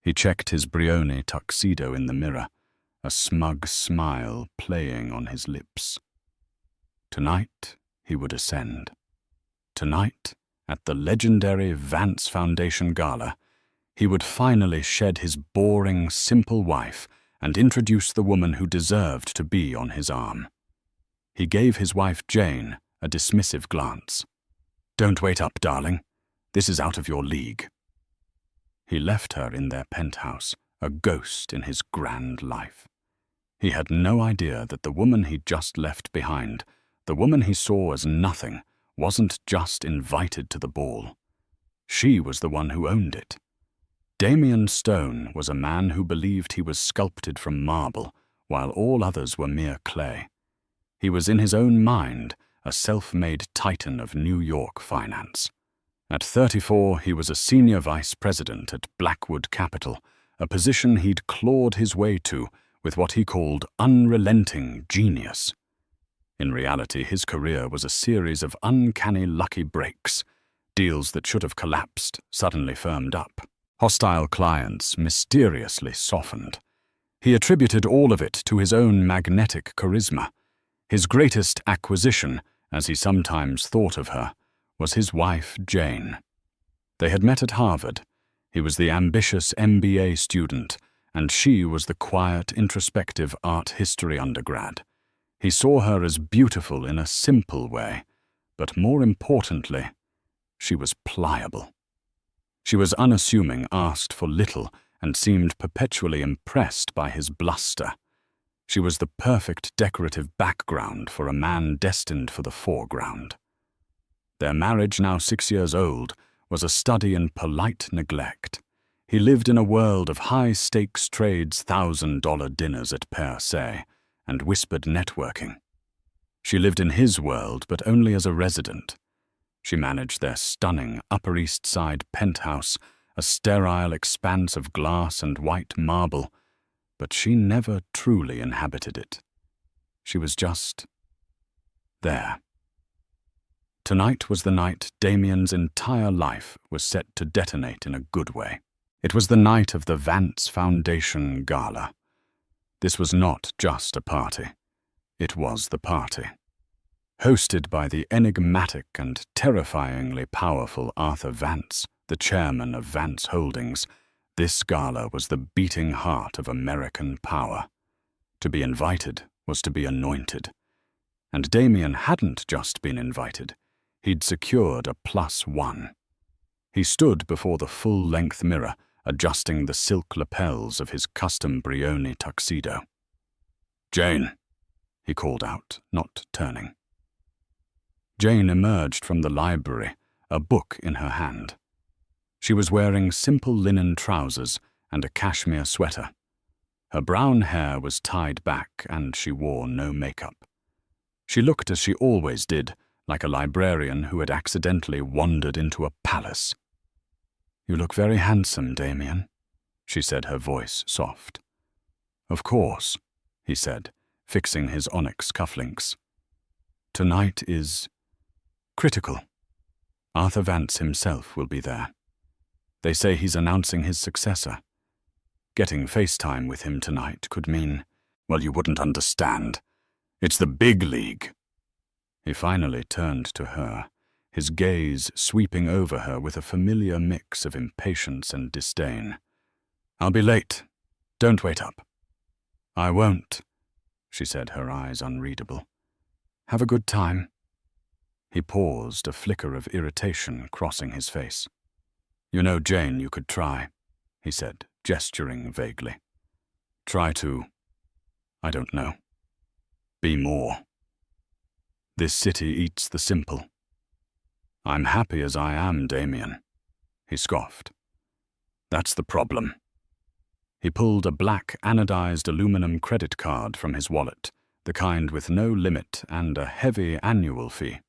He checked his Brioni tuxedo in the mirror, a smug smile playing on his lips. Tonight he would ascend. Tonight, at the legendary Vance Foundation Gala, he would finally shed his boring, simple wife and introduce the woman who deserved to be on his arm. He gave his wife Jane a dismissive glance. "Don't wait up, darling. This is out of your league." He left her in their penthouse, a ghost in his grand life. He had no idea that the woman he'd just left behind, the woman he saw as nothing, wasn't just invited to the ball. She was the one who owned it. Damien Stone was a man who believed he was sculpted from marble, while all others were mere clay. He was in his own mind a self-made titan of New York finance. At 34, he was a senior vice president at Blackwood Capital, a position he'd clawed his way to with what he called unrelenting genius. In reality, his career was a series of uncanny lucky breaks. Deals that should have collapsed suddenly firmed up. Hostile clients mysteriously softened. He attributed all of it to his own magnetic charisma. His greatest acquisition, as he sometimes thought of her, was his wife, Jane. They had met at Harvard. He was the ambitious MBA student, and she was the quiet, introspective art history undergrad. He saw her as beautiful in a simple way, but more importantly, she was pliable. She was unassuming, asked for little, and seemed perpetually impressed by his bluster. She was the perfect decorative background for a man destined for the foreground. Their marriage, now 6 years old, was a study in polite neglect. He lived in a world of high-stakes trades, $1,000 dinners at per se, and whispered networking. She lived in his world, but only as a resident. She managed their stunning Upper East Side penthouse, a sterile expanse of glass and white marble, but she never truly inhabited it. She was just there. Tonight was the night Damien's entire life was set to detonate in a good way. It was the night of the Vance Foundation Gala. This was not just a party. It was the party. Hosted by the enigmatic and terrifyingly powerful Arthur Vance, the chairman of Vance Holdings, this gala was the beating heart of American power. To be invited was to be anointed. And Damien hadn't just been invited. He'd secured a +1. He stood before the full-length mirror, adjusting the silk lapels of his custom Brioni tuxedo. "Jane," he called out, not turning. Jane emerged from the library, a book in her hand. She was wearing simple linen trousers and a cashmere sweater. Her brown hair was tied back and she wore no makeup. She looked as she always did, like a librarian who had accidentally wandered into a palace. "You look very handsome, Damien," she said, her voice soft. "Of course," he said, fixing his onyx cufflinks. "Tonight is critical. Arthur Vance himself will be there. They say he's announcing his successor. Getting FaceTime with him tonight could mean, well, you wouldn't understand. It's the big league." He finally turned to her, his gaze sweeping over her with a familiar mix of impatience and disdain. "I'll be late. Don't wait up." "I won't," she said, her eyes unreadable. "Have a good time." He paused, a flicker of irritation crossing his face. "You know, Jane, you could try," he said, gesturing vaguely. "Try to, I don't know, be more. This city eats the simple." "I'm happy as I am, Damien," he scoffed. "That's the problem." He pulled a black anodized aluminum credit card from his wallet, the kind with no limit and a heavy annual fee.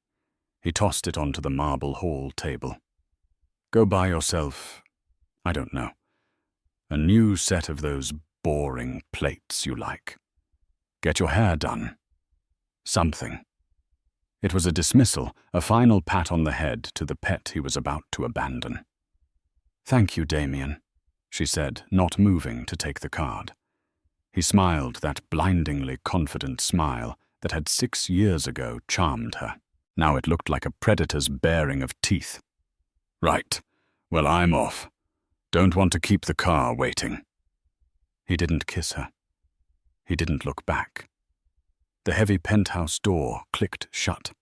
He tossed it onto the marble hall table. "Go buy yourself, I don't know, a new set of those boring plates you like. Get your hair done. Something." It was a dismissal, a final pat on the head to the pet he was about to abandon. "Thank you, Damien," she said, not moving to take the card. He smiled that blindingly confident smile that had 6 years ago charmed her. Now it looked like a predator's baring of teeth. Right. Well, I'm off. Don't want to keep the car waiting. He didn't kiss her. He didn't look back. The heavy penthouse door clicked shut,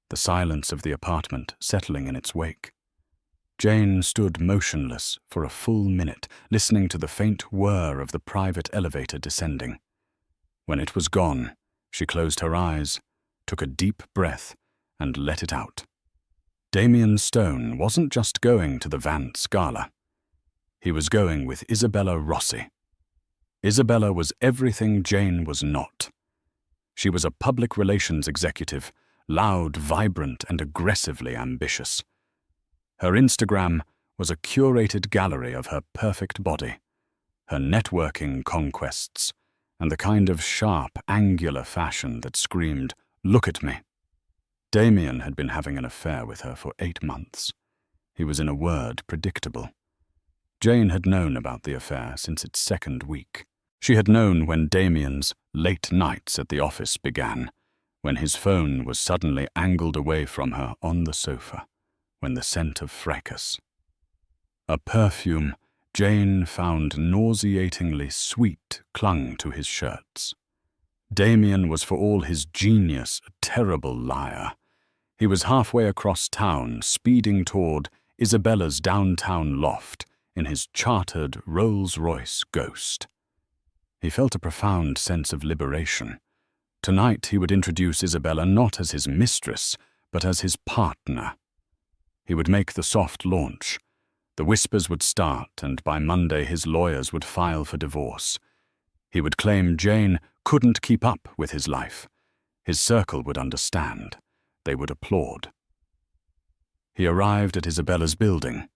the silence of the apartment settling in its wake. Jane stood motionless for a full minute, listening to the faint whir of the private elevator descending. When it was gone, she closed her eyes, took a deep breath, and let it out. Damien Stone wasn't just going to the Vance Gala. He was going with Isabella Rossi. Isabella was everything Jane was not. She was a public relations executive, loud, vibrant, and aggressively ambitious. Her Instagram was a curated gallery of her perfect body, her networking conquests, and the kind of sharp, angular fashion that screamed, "Look at me." Damien had been having an affair with her for 8 months. He was, in a word, predictable. Jane had known about the affair since its 2nd week. She had known when Damien's late nights at the office began, when his phone was suddenly angled away from her on the sofa, when the scent of fracas. A perfume Jane found nauseatingly sweet clung to his shirts. Damien was, for all his genius, a terrible liar. He was halfway across town, speeding toward Isabella's downtown loft in his chartered Rolls-Royce Ghost. He felt a profound sense of liberation. Tonight he would introduce Isabella not as his mistress, but as his partner. He would make the soft launch. The whispers would start, and by Monday his lawyers would file for divorce. He would claim Jane couldn't keep up with his life. His circle would understand. They would applaud. He arrived at Isabella's building.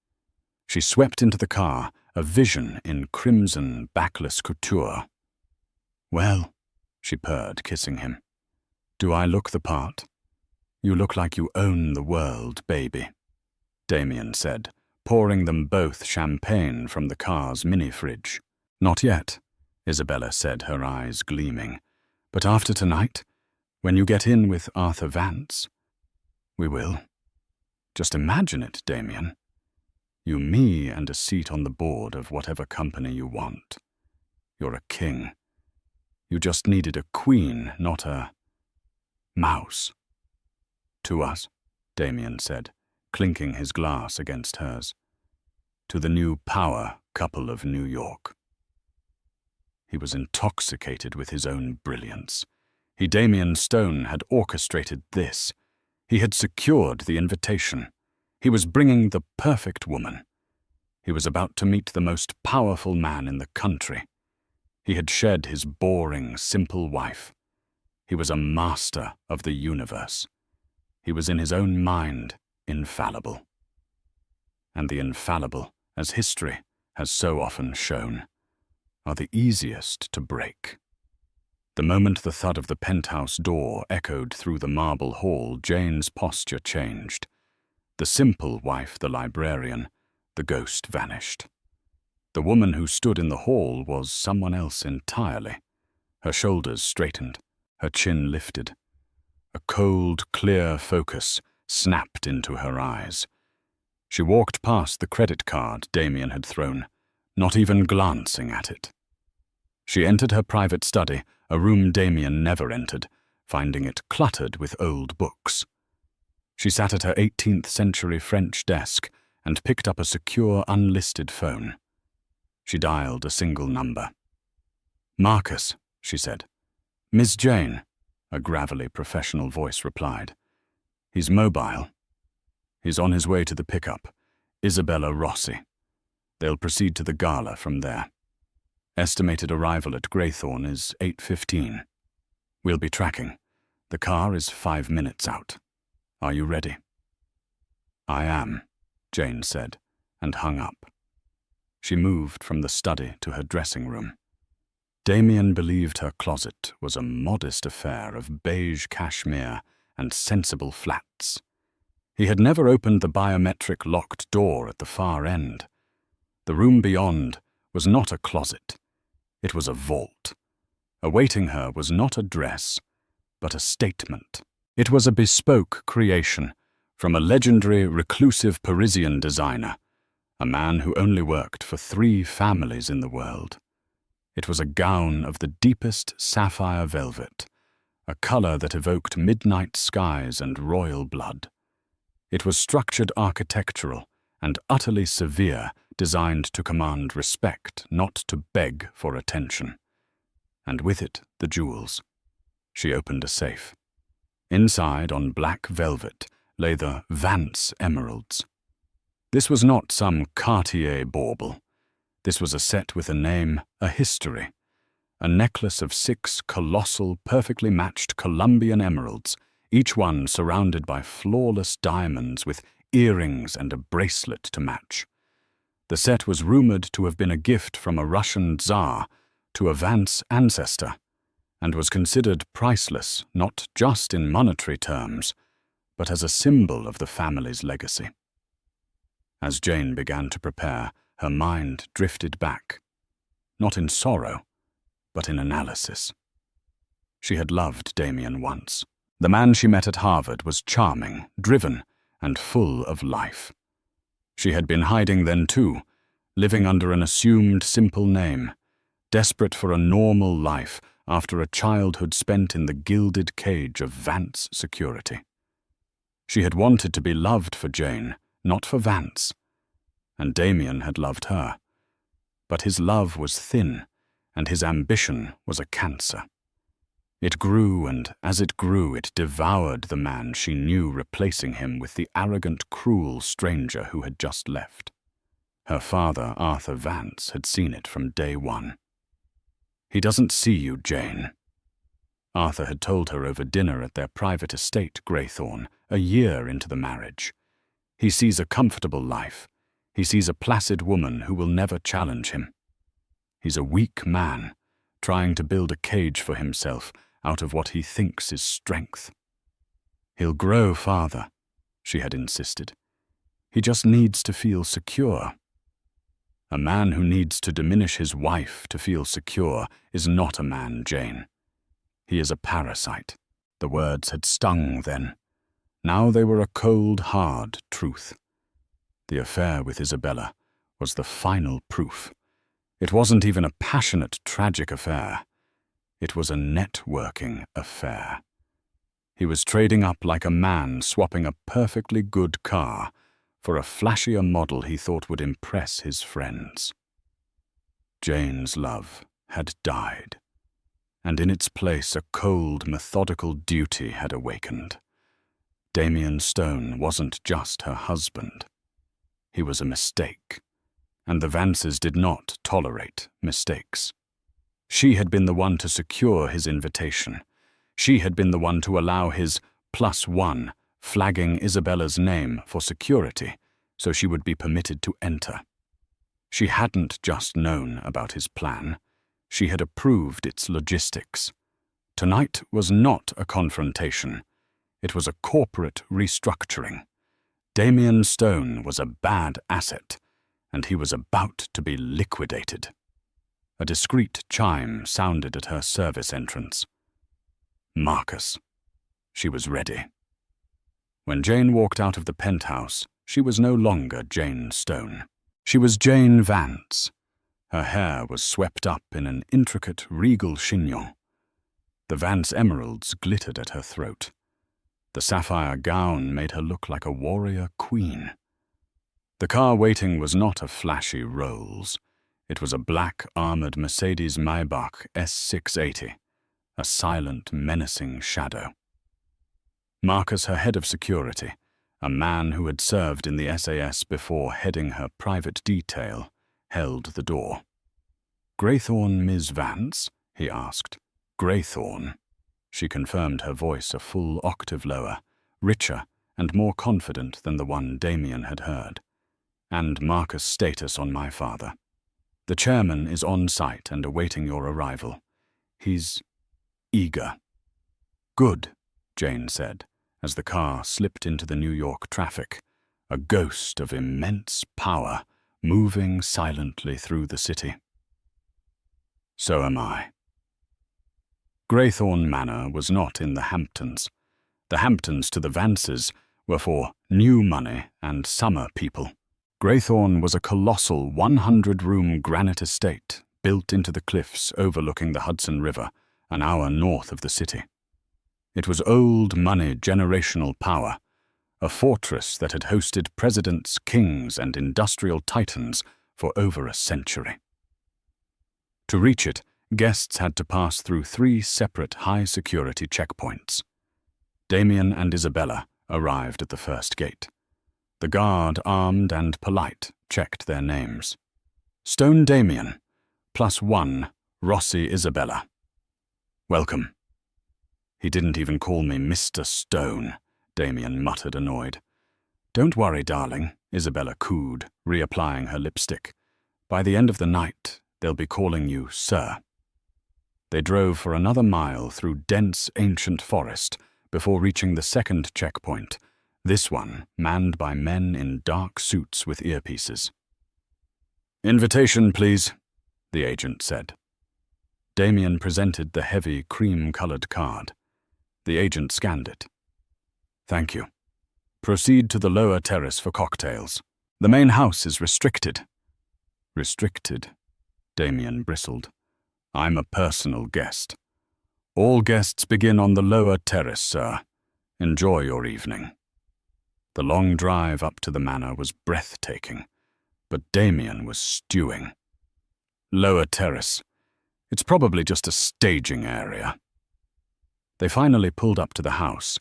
She swept into the car, a vision in crimson backless couture. "Well," she purred, kissing him. "Do I look the part?" "You look like you own the world, baby," Damien said, pouring them both champagne from the car's mini-fridge. "Not yet," Isabella said, her eyes gleaming. "But after tonight, when you get in with Arthur Vance, we will. Just imagine it, Damien. You, me, and a seat on the board of whatever company you want. You're a king. You just needed a queen, not a mouse." "To us," Damien said, clinking his glass against hers. "To the new power couple of New York." He was intoxicated with his own brilliance. He, Damien Stone, had orchestrated this. He had secured the invitation. He was bringing the perfect woman. He was about to meet the most powerful man in the country. He had shed his boring, simple wife. He was a master of the universe. He was in his own mind infallible. And the infallible, as history has so often shown, are the easiest to break. The moment the thud of the penthouse door echoed through the marble hall, Jane's posture changed. The simple wife, the librarian, the ghost vanished. The woman who stood in the hall was someone else entirely. Her shoulders straightened, her chin lifted. A cold, clear focus snapped into her eyes. She walked past the credit card Damien had thrown, not even glancing at it. She entered her private study, a room Damien never entered, finding it cluttered with old books. She sat at her 18th century French desk and picked up a secure, unlisted phone. She dialed a single number. "Marcus," she said. "Miss Jane," a gravelly professional voice replied. "He's mobile. He's on his way to the pickup, Isabella Rossi. They'll proceed to the gala from there. Estimated arrival at Greythorne is 8:15. We'll be tracking. The car is 5 minutes out. Are you ready?" "I am," Jane said, and hung up. She moved from the study to her dressing room. Damien believed her closet was a modest affair of beige cashmere and sensible flats. He had never opened the biometric locked door at the far end. The room beyond was not a closet. It was a vault. Awaiting her was not a dress, but a statement. It was a bespoke creation from a legendary reclusive Parisian designer, a man who only worked for 3 families in the world. It was a gown of the deepest sapphire velvet, a color that evoked midnight skies and royal blood. It was structured architectural and utterly severe, designed to command respect, not to beg for attention. And with it, the jewels. She opened a safe. Inside, on black velvet, lay the Vance emeralds. This was not some Cartier bauble. This was a set with a name, a history. A necklace of 6 colossal, perfectly matched Colombian emeralds, each one surrounded by flawless diamonds with earrings and a bracelet to match. The set was rumored to have been a gift from a Russian Tsar to a Vance ancestor, and was considered priceless not just in monetary terms, but as a symbol of the family's legacy. As Jane began to prepare, her mind drifted back, not in sorrow, but in analysis. She had loved Damien once. The man she met at Harvard was charming, driven, and full of life. She had been hiding then too, living under an assumed simple name, desperate for a normal life after a childhood spent in the gilded cage of Vance security. She had wanted to be loved for Jane, not for Vance, and Damien had loved her. But his love was thin, and his ambition was a cancer. It grew, and as it grew, it devoured the man she knew, replacing him with the arrogant, cruel stranger who had just left. Her father, Arthur Vance, had seen it from day one. "He doesn't see you, Jane." Arthur had told her over dinner at their private estate, Greythorne, a year into the marriage. "He sees a comfortable life. He sees a placid woman who will never challenge him. He's a weak man, trying to build a cage for himself out of what he thinks is strength. He'll grow farther," she had insisted. "He just needs to feel secure." A man who needs to diminish his wife to feel secure is not a man, Jane. He is a parasite. The words had stung then. Now they were a cold, hard truth. The affair with Isabella was the final proof. It wasn't even a passionate, tragic affair. It was a networking affair. He was trading up like a man swapping a perfectly good car for a flashier model he thought would impress his friends. Jane's love had died, and in its place a cold, methodical duty had awakened. Damien Stone wasn't just her husband. He was a mistake, and the Vances did not tolerate mistakes. She had been the one to secure his invitation. She had been the one to allow his +1 flagging Isabella's name for security so she would be permitted to enter. She hadn't just known about his plan. She had approved its logistics. Tonight was not a confrontation. It was a corporate restructuring. Damien Stone was a bad asset, and he was about to be liquidated. A discreet chime sounded at her service entrance. Marcus. She was ready. When Jane walked out of the penthouse, she was no longer Jane Stone. She was Jane Vance. Her hair was swept up in an intricate, regal chignon. The Vance emeralds glittered at her throat. The sapphire gown made her look like a warrior queen. The car waiting was not a flashy Rolls. It was a black, armored Mercedes-Maybach S680, a silent, menacing shadow. Marcus, her head of security, a man who had served in the SAS before heading her private detail, held the door. "Greythorne, Ms. Vance?" he asked. "Greythorne." She confirmed, her voice a full octave lower, richer and more confident than the one Damien had heard. "And Marcus' status on my father. The chairman is on site and awaiting your arrival. He's eager." "Good," Jane said, as the car slipped into the New York traffic, a ghost of immense power moving silently through the city. So am I. Greythorne Manor was not in the Hamptons. The Hamptons to the Vances were for new money and summer people. Greythorne was a colossal 100-room granite estate built into the cliffs overlooking the Hudson River, an hour north of the city. It was old money generational power, a fortress that had hosted presidents, kings, and industrial titans for over a century. To reach it, guests had to pass through 3 separate high-security checkpoints. Damien and Isabella arrived at the first gate. The guard, armed and polite, checked their names. Stone Damien, +1, Rossi Isabella. Welcome. He didn't even call me Mr. Stone, Damien muttered, annoyed. Don't worry, darling, Isabella cooed, reapplying her lipstick. By the end of the night, they'll be calling you Sir. They drove for another mile through dense, ancient forest before reaching the second checkpoint, this one manned by men in dark suits with earpieces. Invitation, please, the agent said. Damien presented the heavy, cream-colored card. The agent scanned it. Thank you. Proceed to the lower terrace for cocktails. The main house is restricted. Restricted? Damien bristled. I'm a personal guest. All guests begin on the lower terrace, sir. Enjoy your evening. The long drive up to the manor was breathtaking, but Damien was stewing. Lower terrace. It's probably just a staging area. They finally pulled up to the house.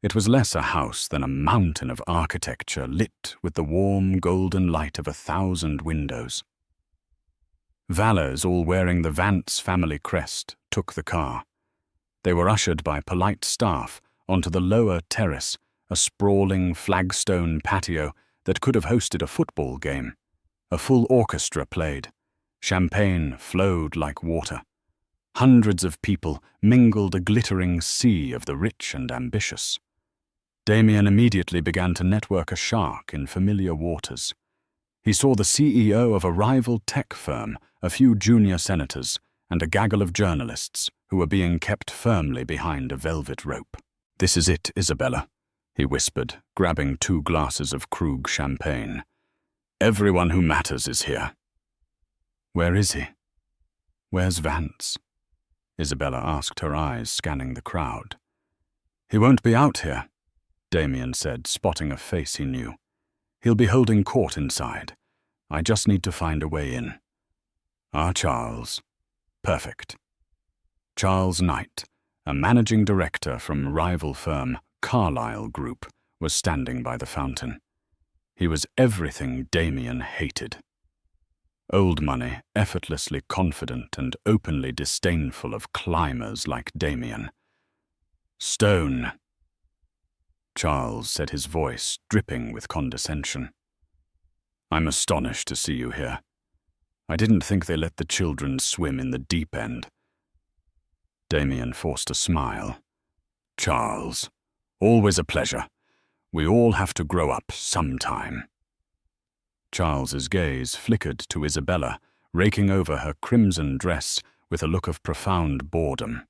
It was less a house than a mountain of architecture lit with the warm golden light of 1,000 windows. Valets, all wearing the Vance family crest, took the car. They were ushered by polite staff onto the lower terrace, a sprawling flagstone patio that could have hosted a football game. A full orchestra played. Champagne flowed like water. Hundreds of people mingled a glittering sea of the rich and ambitious. Damien immediately began to network a shark in familiar waters. He saw the CEO of a rival tech firm, a few junior senators, and a gaggle of journalists who were being kept firmly behind a velvet rope. This is it, Isabella, he whispered, grabbing 2 glasses of Krug champagne. Everyone who matters is here. Where is he? Where's Vance? Isabella asked, her eyes scanning the crowd. He won't be out here, Damien said, spotting a face he knew. He'll be holding court inside. I just need to find a way in. Ah, Charles. Perfect. Charles Knight, a managing director from rival firm Carlyle Group, was standing by the fountain. He was everything Damien hated. Old money, effortlessly confident and openly disdainful of climbers like Damien. Stone. Charles said, his voice dripping with condescension. I'm astonished to see you here. I didn't think they let the children swim in the deep end. Damien forced a smile. Charles, always a pleasure. We all have to grow up sometime. Charles's gaze flickered to Isabella, raking over her crimson dress with a look of profound boredom.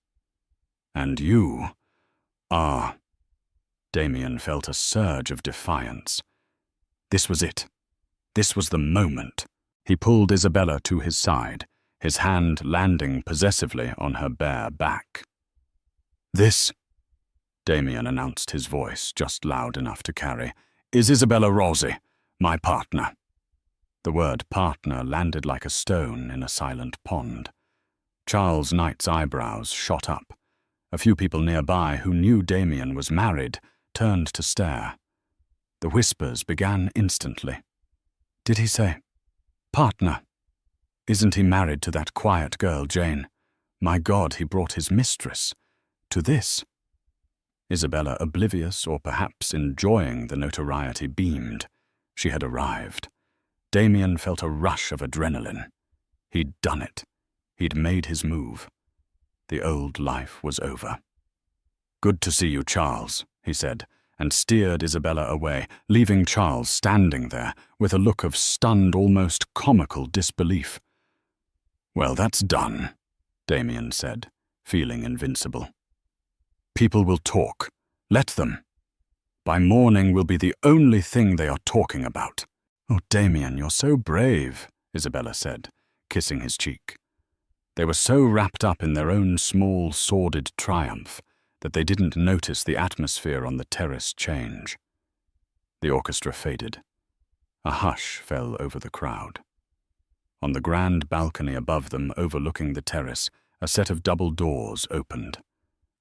And you are... Damien felt a surge of defiance. This was it. This was the moment. He pulled Isabella to his side, his hand landing possessively on her bare back. This, Damien announced, his voice just loud enough to carry, is Isabella Rossi, my partner. The word partner landed like a stone in a silent pond. Charles Knight's eyebrows shot up. A few people nearby who knew Damien was married turned to stare. The whispers began instantly. Did he say, partner? Isn't he married to that quiet girl, Jane? My God, he brought his mistress. To this? Isabella, oblivious or perhaps enjoying the notoriety, beamed. She had arrived. Damien felt a rush of adrenaline. He'd done it. He'd made his move. The old life was over. Good to see you, Charles, he said, and steered Isabella away, leaving Charles standing there with a look of stunned, almost comical disbelief. "Well, that's done," Damien said, feeling invincible. "People will talk. Let them. By morning will be the only thing they are talking about." "Oh, Damien, you're so brave," Isabella said, kissing his cheek. They were so wrapped up in their own small, sordid triumph that they didn't notice the atmosphere on the terrace change. The orchestra faded. A hush fell over the crowd. On the grand balcony above them, overlooking the terrace, a set of double doors opened.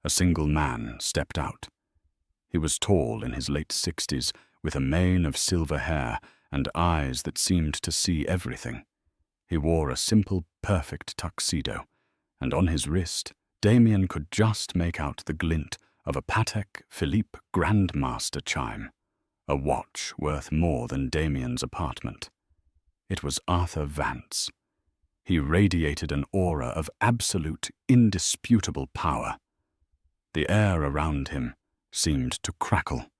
A single man stepped out. He was tall, in his late 60s, with a mane of silver hair and eyes that seemed to see everything. He wore a simple, perfect tuxedo, and on his wrist, Damien could just make out the glint of a Patek Philippe Grandmaster chime, a watch worth more than Damien's apartment. It was Arthur Vance. He radiated an aura of absolute, indisputable power. The air around him seemed to crackle.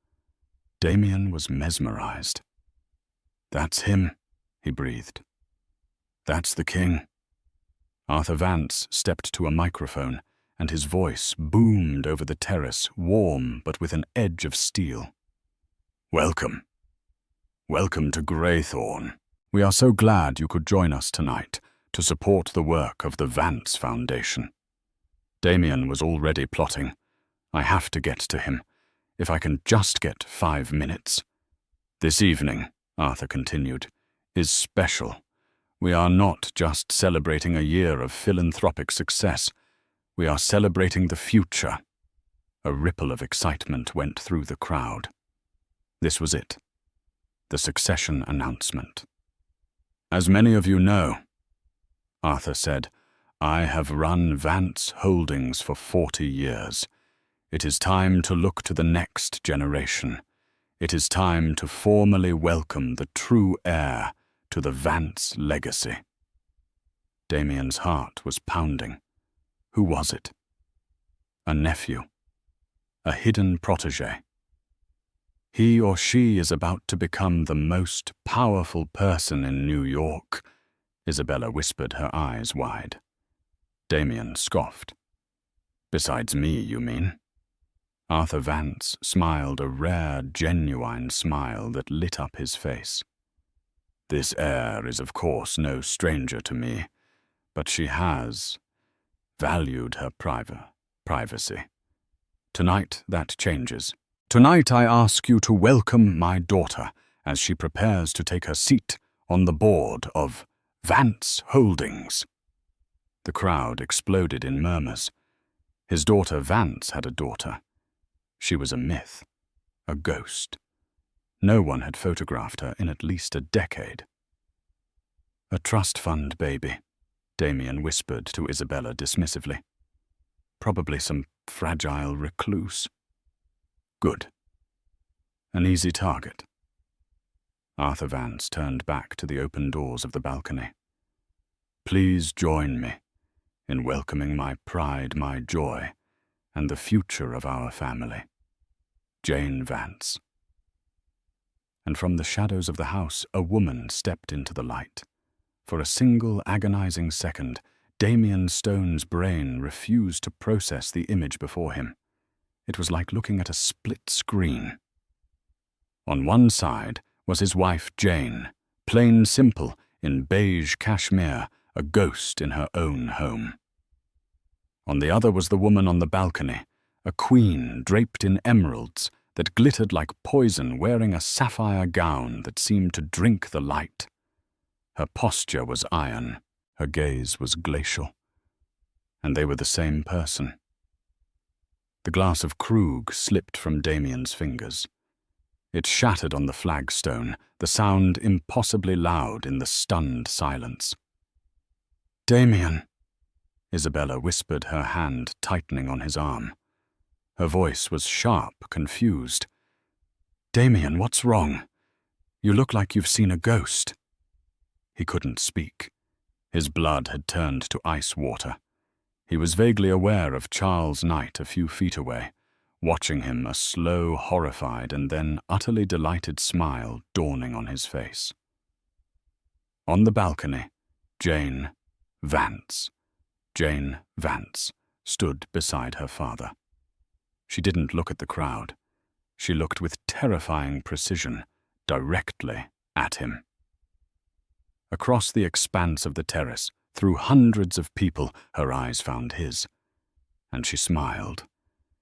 Damien was mesmerized. "That's him," he breathed. "That's the king." Arthur Vance stepped to a microphone, and his voice boomed over the terrace, warm but with an edge of steel. "Welcome. Welcome to Greythorne. We are so glad you could join us tonight to support the work of the Vance Foundation." Damien was already plotting. "I have to get to him. If I can just get 5 minutes. This evening," Arthur continued, "is special. We are not just celebrating a year of philanthropic success. We are celebrating the future." A ripple of excitement went through the crowd. This was it. The succession announcement. "As many of you know," Arthur said, "I have run Vance Holdings for 40 years. It is time to look to the next generation. It is time to formally welcome the true heir to the Vance legacy." Damien's heart was pounding. Who was it? A nephew. A hidden protégé. He or she is about to become the most powerful person in New York, Isabella whispered, her eyes wide. Damien scoffed. "Besides me, you mean?" Arthur Vance smiled a rare, genuine smile that lit up his face. "This heir is of course no stranger to me, but she has valued her privacy. Tonight that changes. Tonight I ask you to welcome my daughter as she prepares to take her seat on the board of Vance Holdings." The crowd exploded in murmurs. His daughter Vance had a daughter. She was a myth, a ghost. No one had photographed her in at least a decade. "A trust fund baby," Damien whispered to Isabella dismissively. "Probably some fragile recluse." "Good. An easy target." Arthur Vance turned back to the open doors of the balcony. "Please join me in welcoming my pride, my joy, and the future of our family, Jane Vance." And from the shadows of the house, a woman stepped into the light. For a single agonizing second, Damien Stone's brain refused to process the image before him. It was like looking at a split screen. On one side was his wife Jane, plain simple, in beige cashmere, a ghost in her own home. On the other was the woman on the balcony, a queen draped in emeralds that glittered like poison, wearing a sapphire gown that seemed to drink the light. Her posture was iron, her gaze was glacial, and they were the same person. The glass of Krug slipped from Damien's fingers. It shattered on the flagstone, the sound impossibly loud in the stunned silence. "Damien," Isabella whispered, her hand tightening on his arm. Her voice was sharp, confused. "Damien, what's wrong? You look like you've seen a ghost." He couldn't speak. His blood had turned to ice water. He was vaguely aware of Charles Knight a few feet away, watching him, a slow, horrified, and then utterly delighted smile dawning on his face. On the balcony, Jane Vance stood beside her father. She didn't look at the crowd. She looked with terrifying precision directly at him. Across the expanse of the terrace, through hundreds of people, her eyes found his, and she smiled.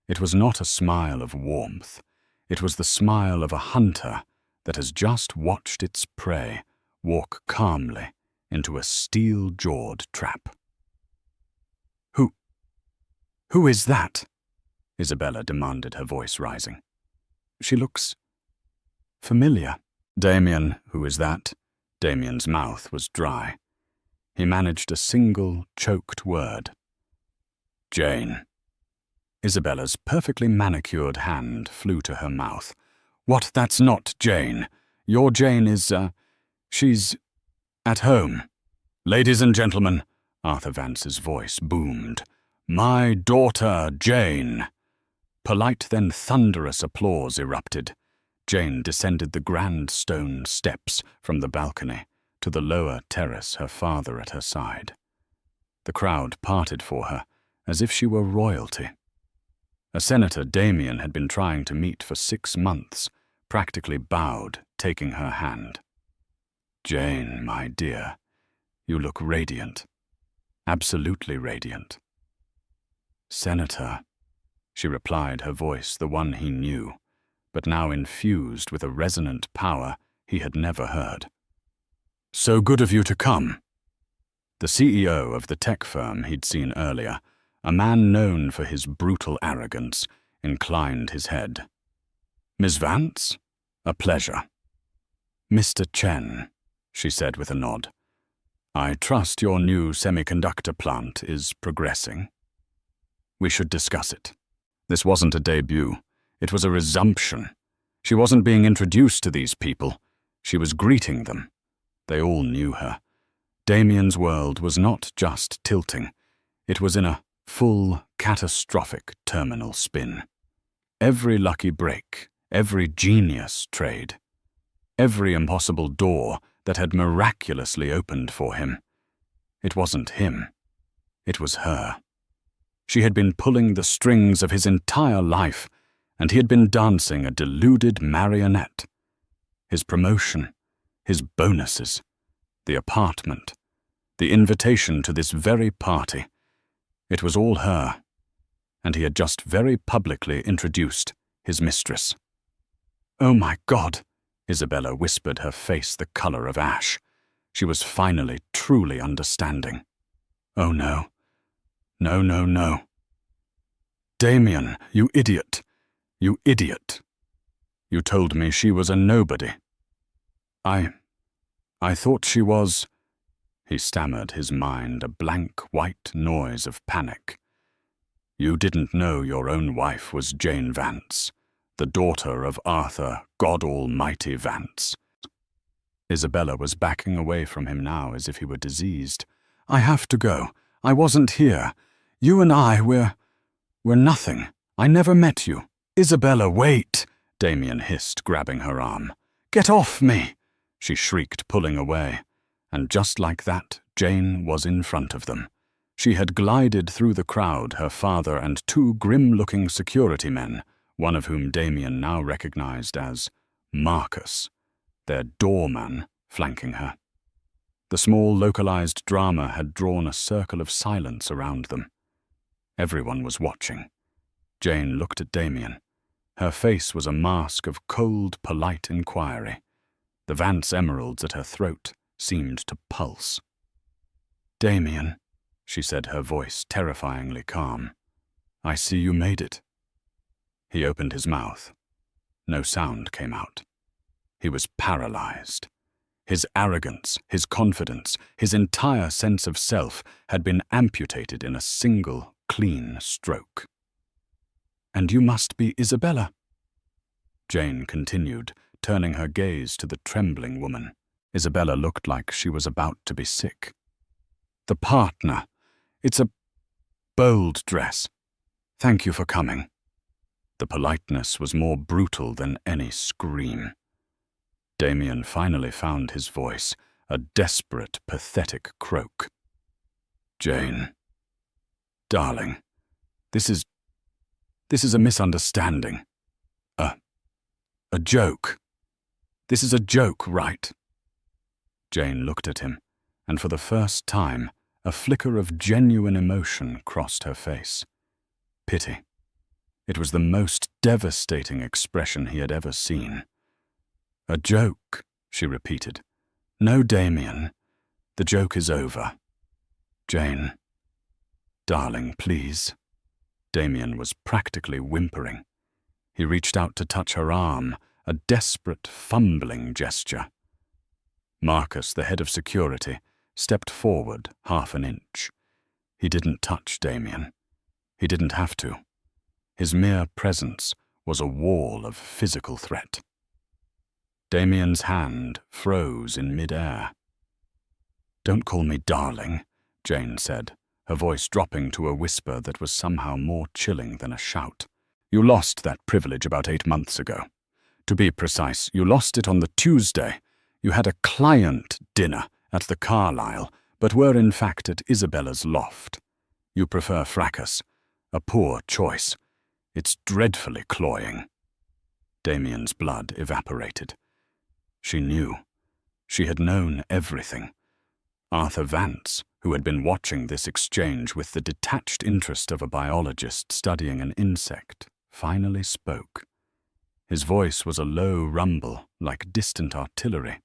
It was not a smile of warmth. It was the smile of a hunter that has just watched its prey walk calmly into a steel-jawed trap. Who is that?" Isabella demanded, her voice rising. "She looks familiar." "Damien, who is that?" Damien's mouth was dry. He managed a single, choked word. "Jane." Isabella's perfectly manicured hand flew to her mouth. "What? That's not Jane. Your Jane is, she's at home." "Ladies and gentlemen," Arthur Vance's voice boomed, "my daughter, Jane." Polite then thunderous applause erupted. Jane descended the grand stone steps from the balcony to the lower terrace, her father at her side. The crowd parted for her, as if she were royalty. A senator Damien had been trying to meet for 6 months, practically bowed, taking her hand. "Jane, my dear, you look radiant. Absolutely radiant." "Senator," she replied, her voice the one he knew, but now infused with a resonant power he had never heard. "So good of you to come." The CEO of the tech firm he'd seen earlier, a man known for his brutal arrogance, inclined his head. "Miss Vance? A pleasure." "Mr. Chen," she said with a nod. "I trust your new semiconductor plant is progressing. We should discuss it." This wasn't a debut. It was a resumption. She wasn't being introduced to these people. She was greeting them. They all knew her. Damien's world was not just tilting. It was in a full, catastrophic terminal spin. Every lucky break, every genius trade, every impossible door that had miraculously opened for him. It wasn't him. It was her. She had been pulling the strings of his entire life, and he had been dancing a deluded marionette. His promotion, his bonuses, the apartment, the invitation to this very party. It was all her, and he had just very publicly introduced his mistress. "Oh my God," Isabella whispered, her face the color of ash. She was finally truly understanding. "Oh no. No, no, no. Damien, you idiot. You idiot. You told me she was a nobody." I thought she was," he stammered, his mind a blank white noise of panic. "You didn't know your own wife was Jane Vance, the daughter of Arthur, God Almighty Vance." Isabella was backing away from him now as if he were diseased. "I have to go. I wasn't here. You and I, we're nothing. I never met you." "Isabella, wait!" Damien hissed, grabbing her arm. "Get off me!" she shrieked, pulling away. And just like that, Jane was in front of them. She had glided through the crowd, her father and 2 grim-looking security men, one of whom Damien now recognized as Marcus, their doorman, flanking her. The small localized drama had drawn a circle of silence around them. Everyone was watching. Jane looked at Damien. Her face was a mask of cold, polite inquiry. The Vance emeralds at her throat seemed to pulse. "Damien," she said, her voice terrifyingly calm, "I see you made it." He opened his mouth. No sound came out. He was paralyzed. His arrogance, his confidence, his entire sense of self had been amputated in a single, clean stroke. "And you must be Isabella," Jane continued, turning her gaze to the trembling woman. Isabella looked like she was about to be sick. "The partner. It's a bold dress. Thank you for coming." The politeness was more brutal than any scream. Damien finally found his voice, a desperate, pathetic croak. "Jane, darling, this is a misunderstanding. A joke. This is a joke, right?" Jane looked at him, and for the first time, a flicker of genuine emotion crossed her face. Pity. It was the most devastating expression he had ever seen. "A joke," she repeated. "No, Damien. The joke is over. Jane, darling, please." Damien was practically whimpering. He reached out to touch her arm, a desperate, fumbling gesture. Marcus, the head of security, stepped forward half an inch. He didn't touch Damien. He didn't have to. His mere presence was a wall of physical threat. Damien's hand froze in mid-air. "Don't call me darling," Jane said, her voice dropping to a whisper that was somehow more chilling than a shout. "You lost that privilege about 8 months ago. To be precise, you lost it on the Tuesday. You had a client dinner at the Carlisle, but were in fact at Isabella's loft. You prefer fracas. A poor choice. It's dreadfully cloying." Damien's blood evaporated. She knew. She had known everything. Arthur Vance, who had been watching this exchange with the detached interest of a biologist studying an insect, finally spoke. His voice was a low rumble, like distant artillery.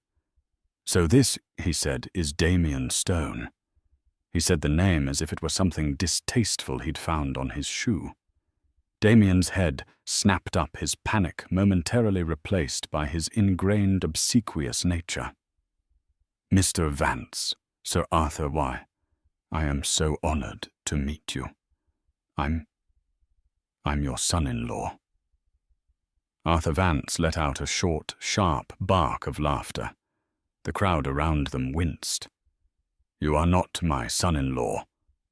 "So this," he said, "is Damien Stone." He said the name as if it were something distasteful he'd found on his shoe. Damien's head snapped up, his panic momentarily replaced by his ingrained obsequious nature. "Mr. Vance, Sir Arthur, why, I am so honored to meet you. I'm your son-in-law." Arthur Vance let out a short, sharp bark of laughter. The crowd around them winced. "You are not my son-in-law,"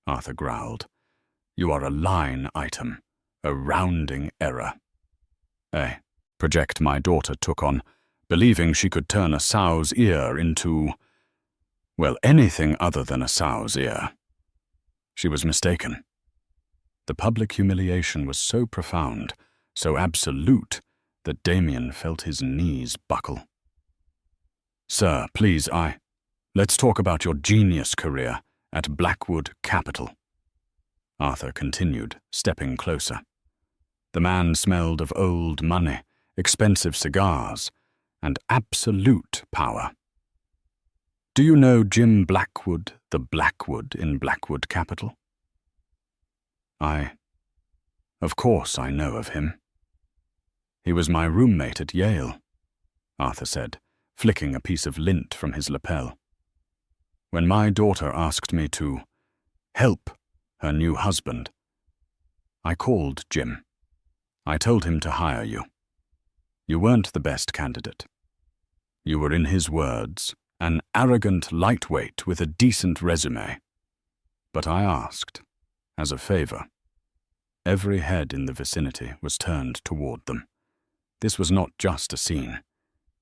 Arthur growled. "You are a line item, a rounding error." A project my daughter took on, believing she could turn a sow's ear into, well, anything other than a sow's ear. She was mistaken. The public humiliation was so profound, so absolute, that Damien felt his knees buckle. "Sir, please, let's talk about your genius career at Blackwood Capital," Arthur continued, stepping closer. The man smelled of old money, expensive cigars, and absolute power. "Do you know Jim Blackwood, the Blackwood in Blackwood Capital?" Of course I know of him." "He was my roommate at Yale," Arthur said, flicking a piece of lint from his lapel. "When my daughter asked me to help her new husband, I called Jim. I told him to hire you. You weren't the best candidate. You were, in his words, an arrogant lightweight with a decent resume. But I asked, as a favor." Every head in the vicinity was turned toward them. This was not just a scene.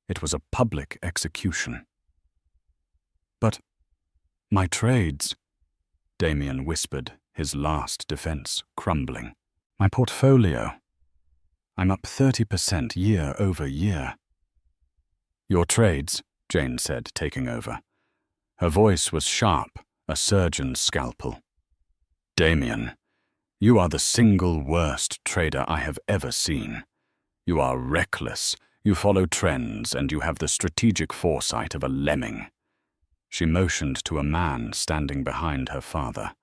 It was a public execution. "But my trades," Damien whispered, his last defense crumbling. "My portfolio. I'm up 30% year over year." "Your trades," Jane said, taking over. Her voice was sharp, a surgeon's scalpel. "Damien, you are the single worst trader I have ever seen. You are reckless, you follow trends, and you have the strategic foresight of a lemming." She motioned to a man standing behind her father,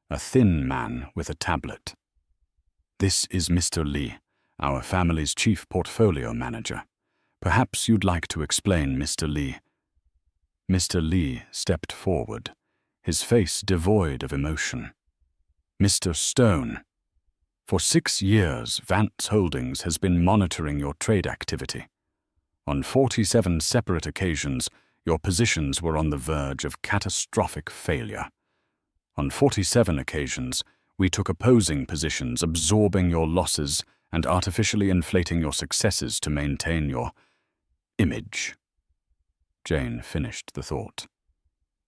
a thin man with a tablet. "This is Mr. Lee, our family's chief portfolio manager. Perhaps you'd like to explain, Mr. Lee." Mr. Lee stepped forward, his face devoid of emotion. "Mr. Stone, for 6 years, Vance Holdings has been monitoring your trade activity. On 47 separate occasions, your positions were on the verge of catastrophic failure. On 47 occasions, we took opposing positions, absorbing your losses and artificially inflating your successes to maintain your image. Jane finished the thought.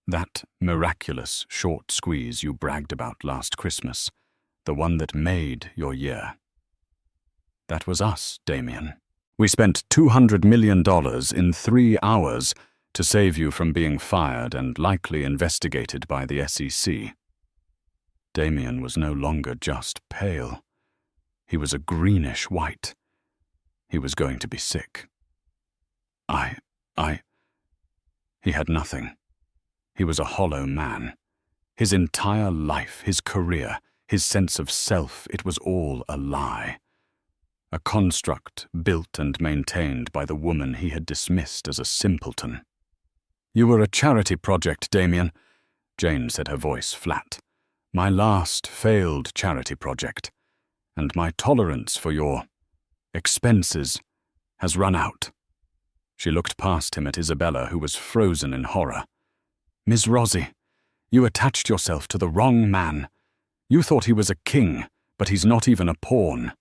That miraculous short squeeze you bragged about last Christmas, the one that made your year. That was us, Damien. We spent $200 million in 3 hours to save you from being fired and likely investigated by the SEC. Damien was no longer just pale. He was a greenish white. He was going to be sick. He had nothing. He was a hollow man. His entire life, his career, his sense of self, it was all a lie. A construct built and maintained by the woman he had dismissed as a simpleton. You were a charity project, Damien, Jane said, her voice flat. My last failed charity project, and my tolerance for your expenses has run out. She looked past him at Isabella, who was frozen in horror. Ms. Rossi, you attached yourself to the wrong man. You thought he was a king, but he's not even a pawn.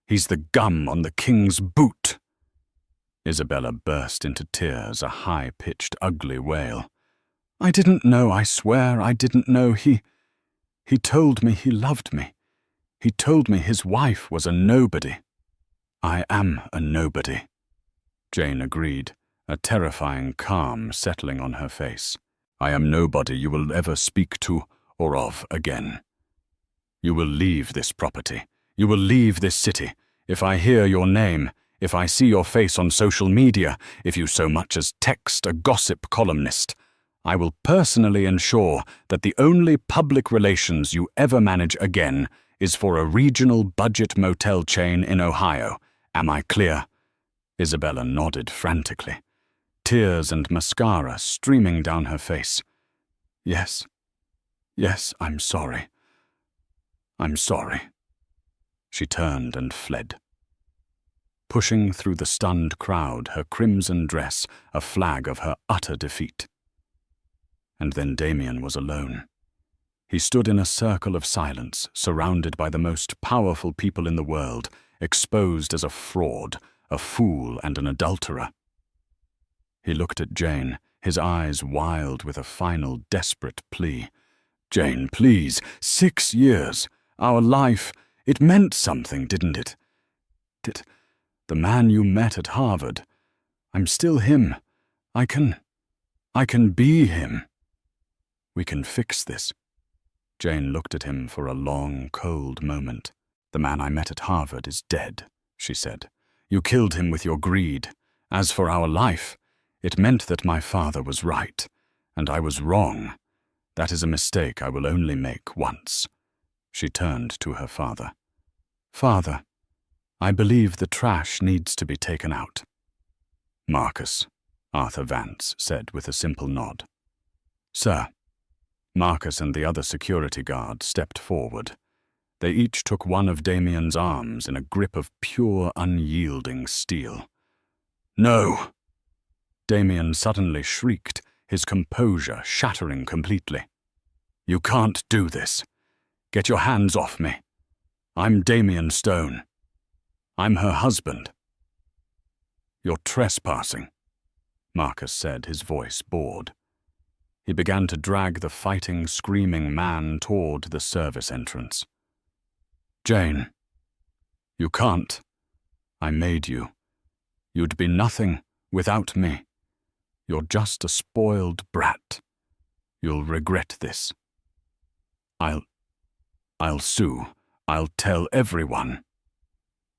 He's the gum on the king's boot. Isabella burst into tears, a high-pitched, ugly wail. I didn't know, I swear, I didn't know. He told me he loved me. He told me his wife was a nobody. I am a nobody, Jane agreed, a terrifying calm settling on her face. I am nobody you will ever speak to or of again. You will leave this property. You will leave this city. If I hear your name, if I see your face on social media, if you so much as text a gossip columnist, I will personally ensure that the only public relations you ever manage again is for a regional budget motel chain in Ohio. Am I clear? Isabella nodded frantically, tears and mascara streaming down her face. Yes, I'm sorry. I'm sorry. She turned and fled. Pushing through the stunned crowd, her crimson dress a flag of her utter defeat. And then Damien was alone. He stood in a circle of silence, surrounded by the most powerful people in the world, exposed as a fraud, a fool and an adulterer. He looked at Jane, his eyes wild with a final desperate plea. Jane, please, 6 years, our life, it meant something, didn't it? The man you met at Harvard, I'm still him. I can be him. We can fix this. Jane looked at him for a long, cold moment. The man I met at Harvard is dead, she said. You killed him with your greed. As for our life, it meant that my father was right, and I was wrong. That is a mistake I will only make once. She turned to her father. Father, I believe the trash needs to be taken out. Marcus, Arthur Vance said with a simple nod. Sir. Marcus and the other security guard stepped forward. They each took one of Damien's arms in a grip of pure, unyielding steel. No! Damien suddenly shrieked, his composure shattering completely. You can't do this. Get your hands off me. I'm Damien Stone. I'm her husband. You're trespassing, Marcus said, his voice bored. He began to drag the fighting, screaming man toward the service entrance. Jane, you can't. I made you. You'd be nothing without me. You're just a spoiled brat. You'll regret this. I'll sue. I'll tell everyone.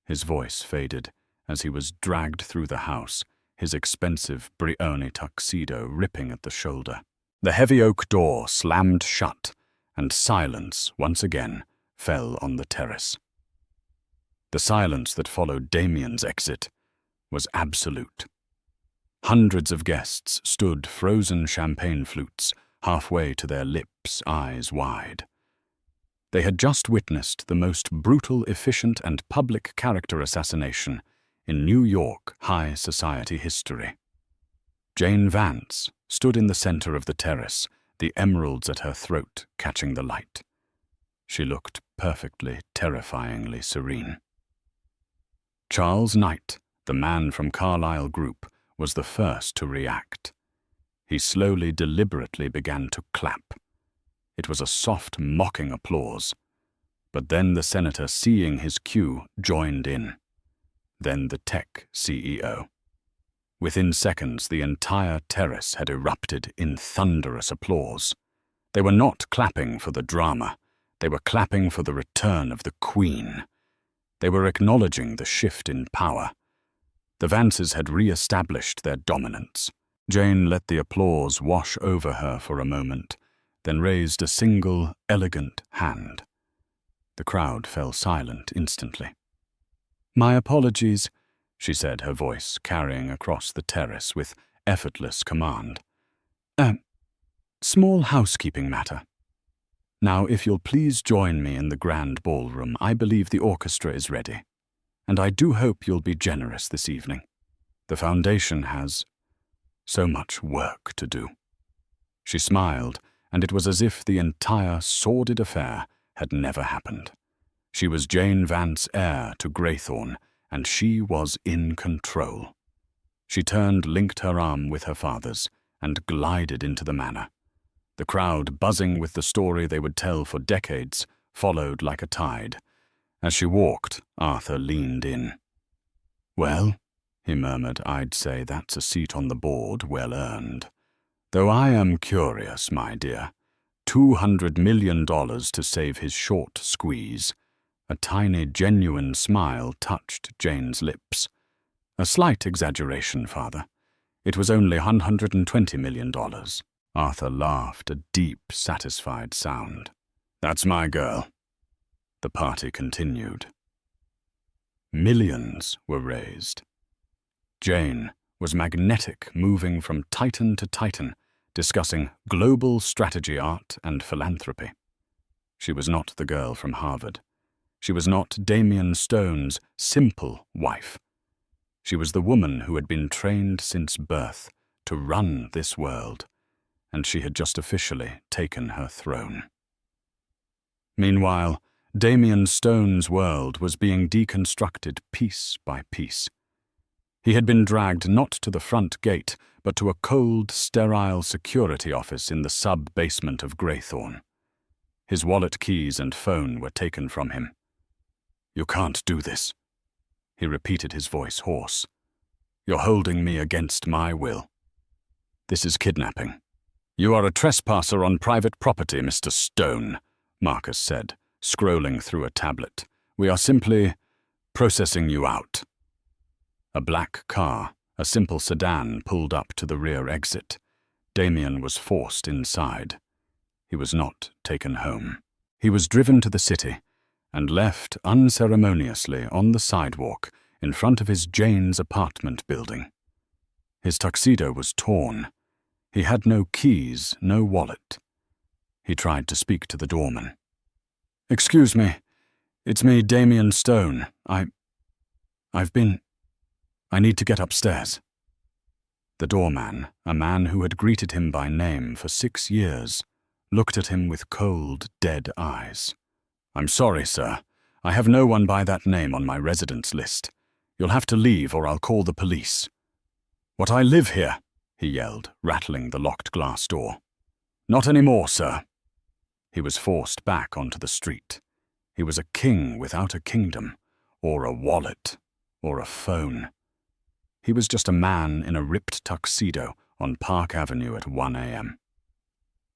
His voice faded as he was dragged through the house, his expensive Brioni tuxedo ripping at the shoulder. The heavy oak door slammed shut, and silence, once again, fell on the terrace. The silence that followed Damien's exit was absolute. Hundreds of guests stood frozen champagne flutes, halfway to their lips, eyes wide. They had just witnessed the most brutal, efficient, and public character assassination in New York high society history. Jane Vance stood in the center of the terrace, the emeralds at her throat catching the light. She looked perfectly, terrifyingly serene. Charles Knight, the man from Carlisle Group, was the first to react. He slowly, deliberately began to clap. It was a soft, mocking applause. But then the senator, seeing his cue, joined in. Then the tech CEO. Within seconds, the entire terrace had erupted in thunderous applause. They were not clapping for the drama. They were clapping for the return of the Queen. They were acknowledging the shift in power. The Vances had re-established their dominance. Jane let the applause wash over her for a moment, then raised a single, elegant hand. The crowd fell silent instantly. "My apologies," she said, her voice carrying across the terrace with effortless command. Small housekeeping matter. Now, if you'll please join me in the grand ballroom, I believe the orchestra is ready. And I do hope you'll be generous this evening. The foundation has so much work to do." She smiled, and it was as if the entire sordid affair had never happened. She was Jane Vance, heir to Greythorne, and she was in control. She turned, linked her arm with her father's, and glided into the manor. The crowd, buzzing with the story they would tell for decades, followed like a tide. As she walked, Arthur leaned in. "Well," he murmured, "I'd say that's a seat on the board well earned. Though I am curious, my dear. $200 million to save his short squeeze." A tiny, genuine smile touched Jane's lips. "A slight exaggeration, Father. It was only $120 million. Arthur laughed, a deep, satisfied sound. "That's my girl." The party continued. Millions were raised. Jane was magnetic, moving from titan to titan, discussing global strategy, art, and philanthropy. She was not the girl from Harvard. She was not Damien Stone's simple wife. She was the woman who had been trained since birth to run this world, and she had just officially taken her throne. Meanwhile, Damien Stone's world was being deconstructed piece by piece. He had been dragged not to the front gate, but to a cold, sterile security office in the sub-basement of Greythorne. His wallet, keys, and phone were taken from him. "You can't do this," he repeated, his voice hoarse. "You're holding me against my will. This is kidnapping." "You are a trespasser on private property, Mr. Stone," Marcus said, scrolling through a tablet. "We are simply processing you out." A black car, a simple sedan, pulled up to the rear exit. Damien was forced inside. He was not taken home. He was driven to the city and left unceremoniously on the sidewalk in front of his Jane's apartment building. His tuxedo was torn. He had no keys, no wallet. He tried to speak to the doorman. "Excuse me, it's me, Damien Stone. I need to get upstairs." The doorman, a man who had greeted him by name for 6 years, looked at him with cold, dead eyes. "I'm sorry, sir. I have no one by that name on my residence list. You'll have to leave or I'll call the police." "What, I live here?" he yelled, rattling the locked glass door. "Not anymore, sir." He was forced back onto the street. He was a king without a kingdom, or a wallet, or a phone. He was just a man in a ripped tuxedo on Park Avenue at 1 a.m.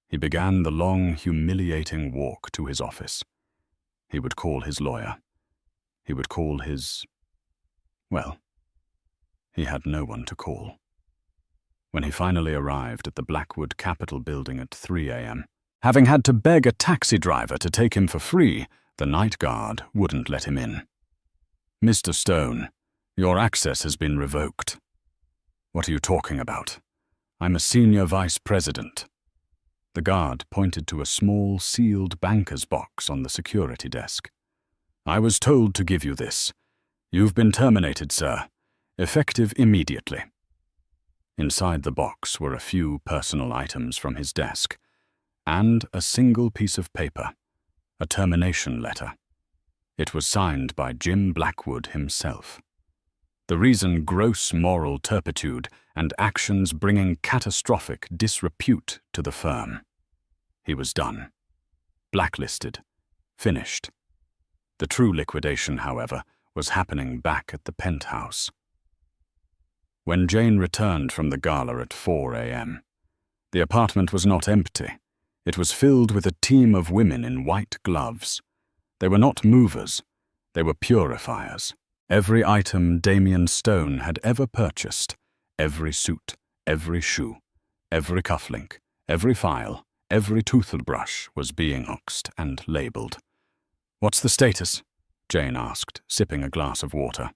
He began the long, humiliating walk to his office. He would call his lawyer. He would call his... Well, he had no one to call. When he finally arrived at the Blackwood Capitol building at 3 a.m., having had to beg a taxi driver to take him for free, the night guard wouldn't let him in. "Mr. Stone, your access has been revoked." "What are you talking about? I'm a senior vice president." The guard pointed to a small, sealed banker's box on the security desk. "I was told to give you this. You've been terminated, sir. Effective immediately." Inside the box were a few personal items from his desk, and a single piece of paper, a termination letter. It was signed by Jim Blackwood himself. The reason gross moral turpitude and actions bringing catastrophic disrepute to the firm. He was done. Blacklisted. Finished. The true liquidation, however, was happening back at the penthouse. When Jane returned from the gala at 4 a.m., the apartment was not empty. It was filled with a team of women in white gloves. They were not movers. They were purifiers. Every item Damien Stone had ever purchased, every suit, every shoe, every cufflink, every file, every toothbrush was being oxed and labelled. "What's the status?" Jane asked, sipping a glass of water.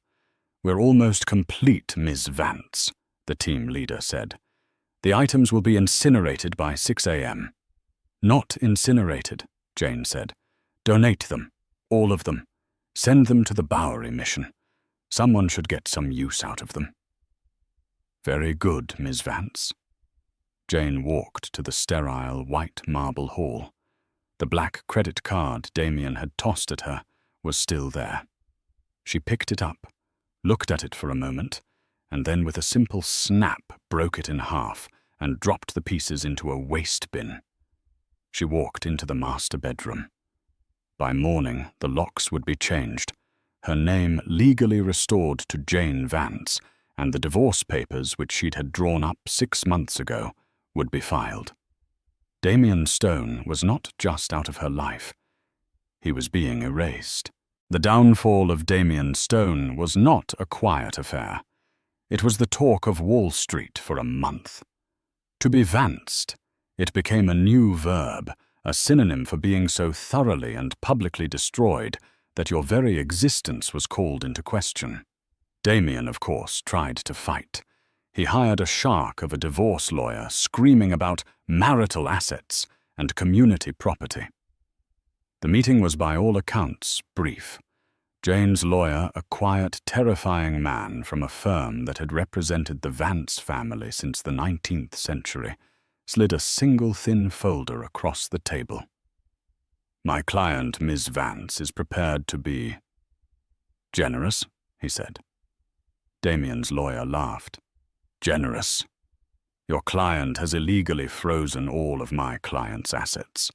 "We're almost complete, Ms. Vance," the team leader said. "The items will be incinerated by 6 a.m. "Not incinerated," Jane said. "Donate them, all of them. Send them to the Bowery mission. Someone should get some use out of them." "Very good, Ms. Vance." Jane walked to the sterile white marble hall. The black credit card Damien had tossed at her was still there. She picked it up, looked at it for a moment, and then with a simple snap broke it in half and dropped the pieces into a waste bin. She walked into the master bedroom. By morning, the locks would be changed, her name legally restored to Jane Vance, and the divorce papers which she'd had drawn up 6 months ago would be filed. Damien Stone was not just out of her life. He was being erased. The downfall of Damien Stone was not a quiet affair. It was the talk of Wall Street for a month. To be vanced, it became a new verb, a synonym for being so thoroughly and publicly destroyed that your very existence was called into question. Damien, of course, tried to fight. He hired a shark of a divorce lawyer screaming about marital assets and community property. The meeting was by all accounts brief. Jane's lawyer, a quiet, terrifying man from a firm that had represented the Vance family since the 19th century, slid a single thin folder across the table. "My client, Ms. Vance, is prepared to be generous," he said. Damien's lawyer laughed. "Generous? Your client has illegally frozen all of my client's assets.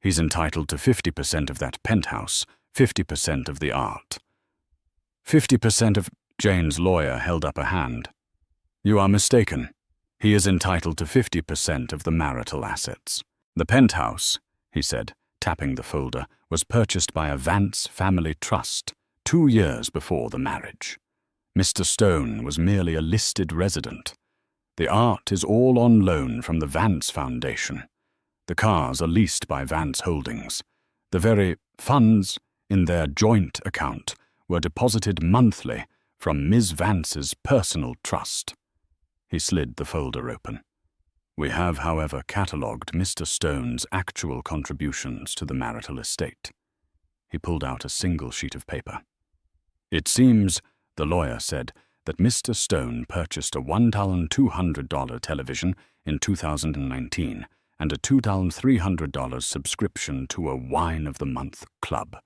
He's entitled to 50% of that penthouse, 50% of the art." 50% of... Jane's lawyer held up a hand. "You are mistaken. He is entitled to 50% of the marital assets. The penthouse," he said, tapping the folder, "was purchased by a Vance family trust 2 years before the marriage. Mr. Stone was merely a listed resident. The art is all on loan from the Vance Foundation. The cars are leased by Vance Holdings. The very funds in their joint account were deposited monthly from Ms. Vance's personal trust." He slid the folder open. "We have, however, catalogued Mr. Stone's actual contributions to the marital estate." He pulled out a single sheet of paper. "It seems," the lawyer said, "that Mr. Stone purchased a $1,200 television in 2019 and a $2,300 subscription to a Wine of the Month club.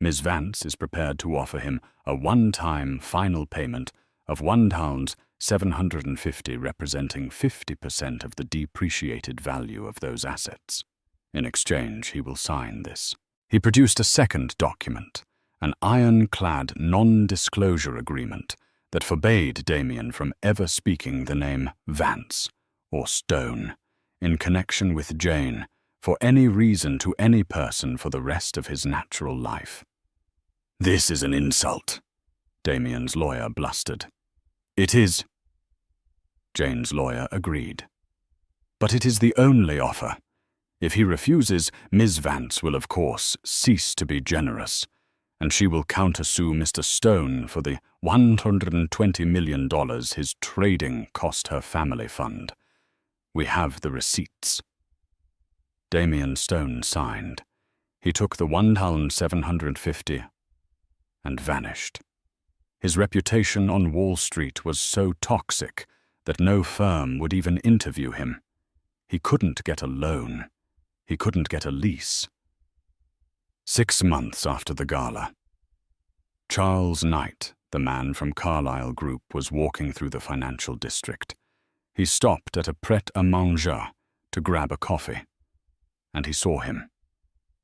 Ms. Vance is prepared to offer him a one-time final payment of $1,750, representing 50% of the depreciated value of those assets. In exchange, he will sign this." He produced a second document, an ironclad non-disclosure agreement that forbade Damien from ever speaking the name Vance or Stone in connection with Jane for any reason to any person for the rest of his natural life. "This is an insult," Damien's lawyer blustered. "It is." Jane's lawyer agreed. "But it is the only offer. If he refuses, Ms. Vance will of course cease to be generous, and she will countersue Mr. Stone for the $120 million his trading cost her family fund. We have the receipts." Damien Stone signed. He took the $1,750 and vanished. His reputation on Wall Street was so toxic that no firm would even interview him. He couldn't get a loan. He couldn't get a lease. 6 months after the gala. Charles Knight, The man from Carlyle Group was walking through the financial district. He stopped at a pret-a-manger to grab a coffee, and he saw him.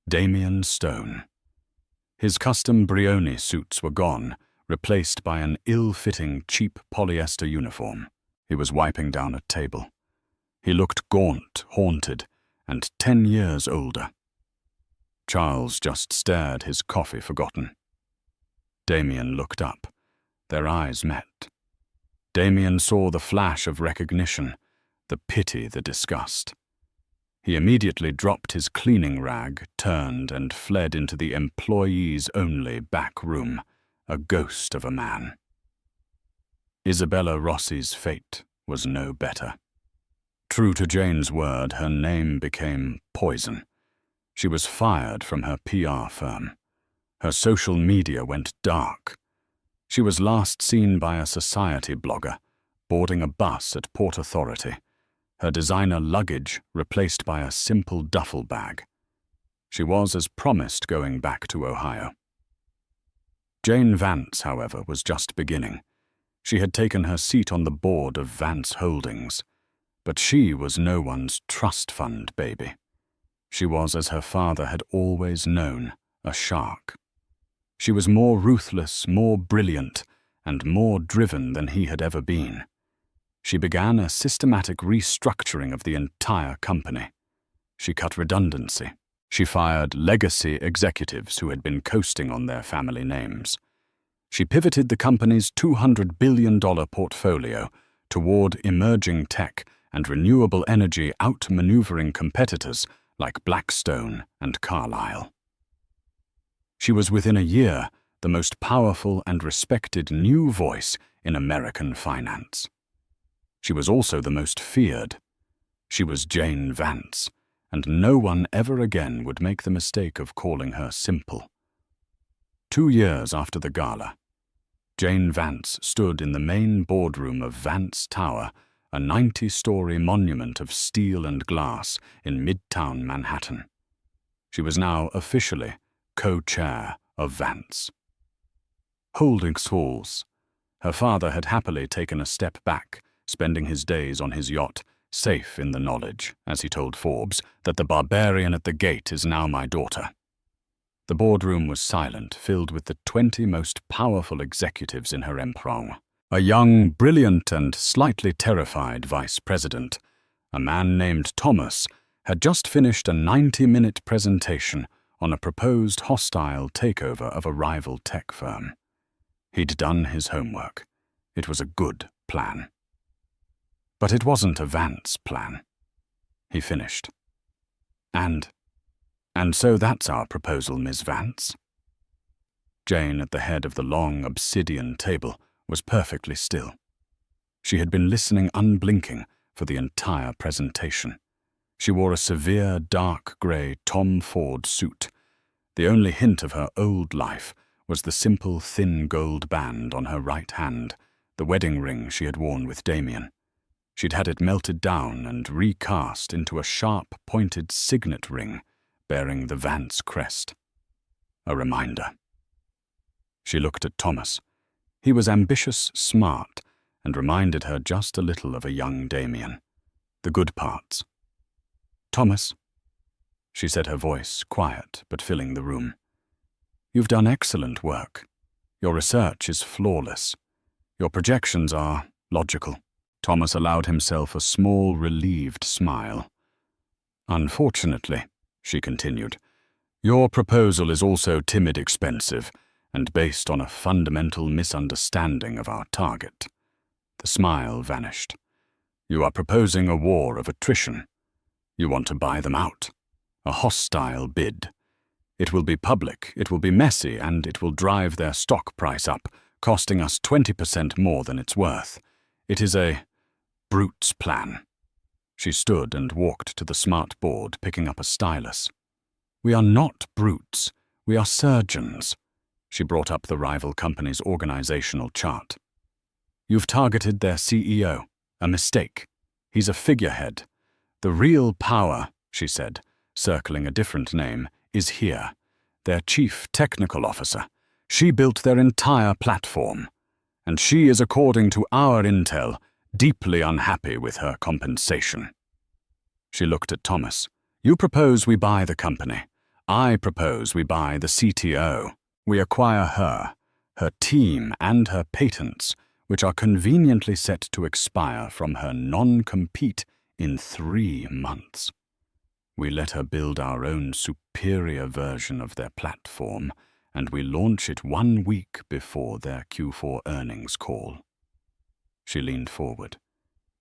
Damien Stone. His custom Brioni suits were gone, replaced by an ill-fitting, cheap polyester uniform. He was wiping down a table. He looked gaunt, haunted, and 10 years older. Charles just stared, his coffee forgotten. Damien looked up. Their eyes met. Damien saw the flash of recognition, the pity, the disgust. He immediately dropped his cleaning rag, turned, and fled into the employees-only back room, a ghost of a man. Isabella Rossi's fate was no better. True to Jane's word, her name became poison. She was fired from her PR firm. Her social media went dark. She was last seen by a society blogger, boarding a bus at Port Authority, her designer luggage replaced by a simple duffel bag. She was, as promised, going back to Ohio. Jane Vance, however, was just beginning. She had taken her seat on the board of Vance Holdings, but she was no one's trust fund baby. She was, as her father had always known, a shark. She was more ruthless, more brilliant, and more driven than he had ever been. She began a systematic restructuring of the entire company. She cut redundancy. She fired legacy executives who had been coasting on their family names. She pivoted the company's $200 billion portfolio toward emerging tech and renewable energy, outmaneuvering competitors like Blackstone and Carlyle. She was within a year the most powerful and respected new voice in American finance. She was also the most feared. She was Jane Vance, and no one ever again would make the mistake of calling her simple. 2 years after the gala, Jane Vance stood in the main boardroom of Vance Tower, a 90-story monument of steel and glass in Midtown Manhattan. She was now officially co-chair of Vance. Holdings Halls. Her father had happily taken a step back, spending his days on his yacht, safe in the knowledge, as he told Forbes, that the barbarian at the gate is now my daughter. The boardroom was silent, filled with the 20 most powerful executives in her empire. A young, brilliant, and slightly terrified vice president, a man named Thomas, had just finished a 90-minute presentation on a proposed hostile takeover of a rival tech firm. He'd done his homework. It was a good plan. But it wasn't a Vance plan. He finished. And so that's our proposal, Miss Vance. Jane, at the head of the long obsidian table, was perfectly still. She had been listening unblinking for the entire presentation. She wore a severe dark grey Tom Ford suit. The only hint of her old life was the simple thin gold band on her right hand, the wedding ring she had worn with Damien. She'd had it melted down and recast into a sharp, pointed signet ring bearing the Vance crest. A reminder. She looked at Thomas. He was ambitious, smart, and reminded her just a little of a young Damien. The good parts. Thomas, she said, her voice quiet but filling the room. You've done excellent work. Your research is flawless. Your projections are logical. Thomas allowed himself a small, relieved smile. Unfortunately, she continued, your proposal is also timid expensive and based on a fundamental misunderstanding of our target. The smile vanished. You are proposing a war of attrition. You want to buy them out. A hostile bid. It will be public, it will be messy, and it will drive their stock price up, costing us 20% more than it's worth. It is a brute's plan. She stood and walked to the smart board, picking up a stylus. We are not brutes. We are surgeons. She brought up the rival company's organizational chart. You've targeted their CEO. A mistake. He's a figurehead. The real power, she said, circling a different name, is here. Their chief technical officer. She built their entire platform. and she is, according to our intel, deeply unhappy with her compensation." She looked at Thomas. "You propose we buy the company. I propose we buy the CTO. We acquire her team, and her patents, which are conveniently set to expire from her non-compete in 3 months. We let her build our own superior version of their platform, and we launch it 1 week before their Q4 earnings call." She leaned forward.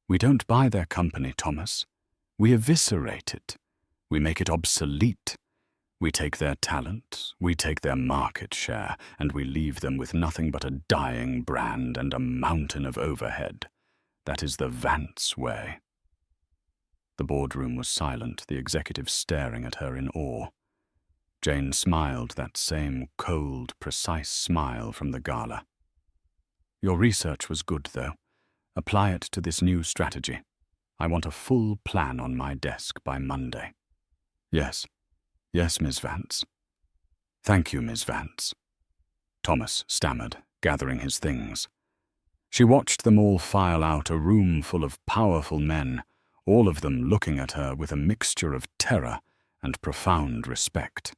"We don't buy their company, Thomas. We eviscerate it. We make it obsolete. We take their talent, we take their market share, and we leave them with nothing but a dying brand and a mountain of overhead. That is the Vance way." The boardroom was silent, the executive staring at her in awe. Jane smiled that same cold, precise smile from the gala. "Your research was good, though. Apply it to this new strategy. I want a full plan on my desk by Monday." Yes, Miss Vance." "Thank you, Miss Vance," Thomas stammered, gathering his things. She watched them all file out, a room full of powerful men, all of them looking at her with a mixture of terror and profound respect.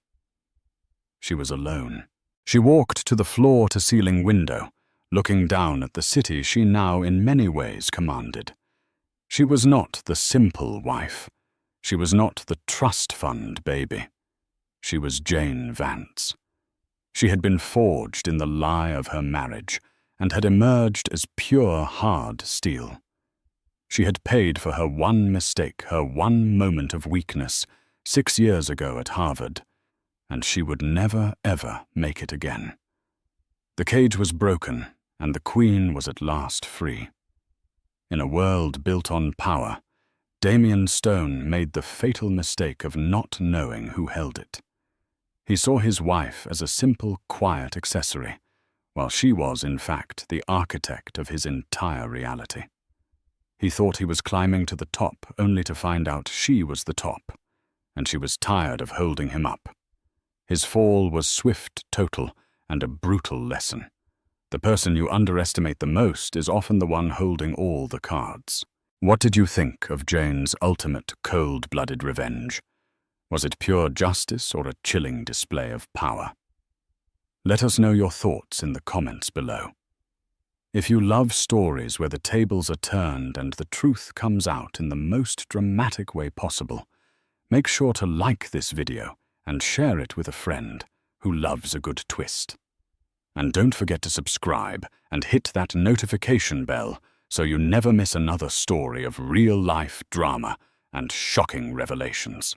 She was alone. She walked to the floor-to-ceiling window, looking down at the city she now in many ways commanded. She was not the simple wife. She was not the trust fund baby. She was Jane Vance. She had been forged in the lie of her marriage and had emerged as pure hard steel. She had paid for her one mistake, her one moment of weakness, 6 years ago at Harvard, and she would never, ever make it again. The cage was broken, and the Queen was at last free. In a world built on power, Damien Stone made the fatal mistake of not knowing who held it. He saw his wife as a simple, quiet accessory, while she was, in fact, the architect of his entire reality. He thought he was climbing to the top, only to find out she was the top, and she was tired of holding him up. His fall was swift, total, and a brutal lesson. The person you underestimate the most is often the one holding all the cards. What did you think of Jane's ultimate cold-blooded revenge? Was it pure justice or a chilling display of power? Let us know your thoughts in the comments below. If you love stories where the tables are turned and the truth comes out in the most dramatic way possible, make sure to like this video and share it with a friend who loves a good twist. And don't forget to subscribe and hit that notification bell so you never miss another story of real-life drama and shocking revelations.